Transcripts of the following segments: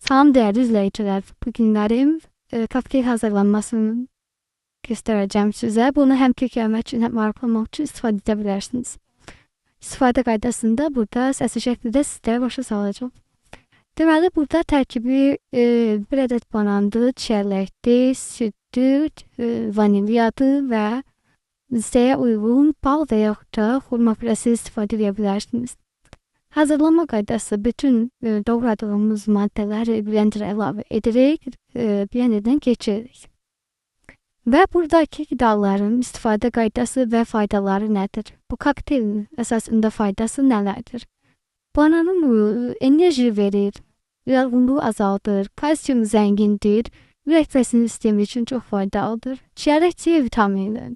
Salam değerli izleyiciler. Bugünlerim kokteyl hazırlanmasını göstereceğim size. Bunu hem köklemek için hem mariflamak için istifadə edə bilərsiniz. İstifadə qaydasında burada səsi şəklində sizlərə başa salacağım. Deməli, burada tərkibi bir ədəd banandır, çiyələkdir, süddür, vanilyadır və isteğe uygun bal və yaxud da xurma pürəsi istifadə edə bilərsiniz. Hazırlama qaydası bütün doğradığımız maddeleri blender'a əlavə edərək blenderdən keçiririk. Və buradakı qidaların istifadə qaydası və faydaları nədir? Bu kokteylin əsasında faydası nələrdir? Bananın enerji verir, yorğunluğu azaldır, kalsiyum zəngindir, ürək və sinir sistemi üçün çox faydalıdır. Çiyələk C vitamini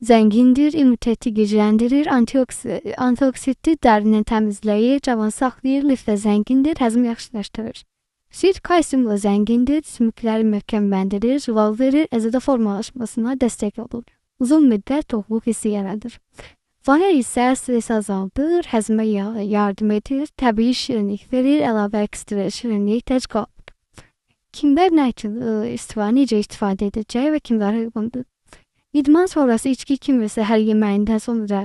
zəngindir, immuniteti gücləndirir, antioksidantdir, dərini təmizləyir, cavan saxlayır, liflə zəngindir, həzm yaxşılaşdırır. Süd kalsiyumla zəngindir, sümükləri möhkəmləndirir, zülal verir, əzələ formalaşmasına dəstək olur. Uzun müddət toxluq hissi yaradır. Vanil isə stresi azaldır, həzmə yardım edir, təbii şirinlik verir, əlavə ekstra şirinlik təcqaldır. Kimlər necə istifadə edəcək və kimlərə uyğundur? İdman sonrası içki kimi səhər yeməyindən sonra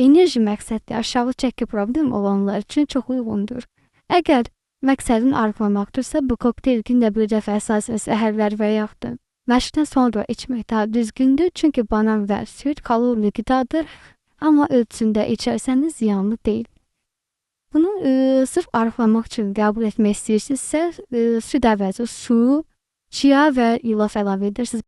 enerji məqsədli aşağı çəki problem olanlar üçün çox uyğundur. Əgər məqsədin arıqlamaqdırsa, bu kokteyl gündə bir dəfə əsasən səhərlər və yaxud da məşqdən sonra içmək daha düzgündür. Çünki banan və süd kalorili qidadır, amma ölçüsündə içərsəniz ziyanlı deyil. Bunu sırf arıqlamaq üçün qəbul etmək istəyirsinizsə, süd əvəzi su, chia və yulaf əlavə edirsiniz.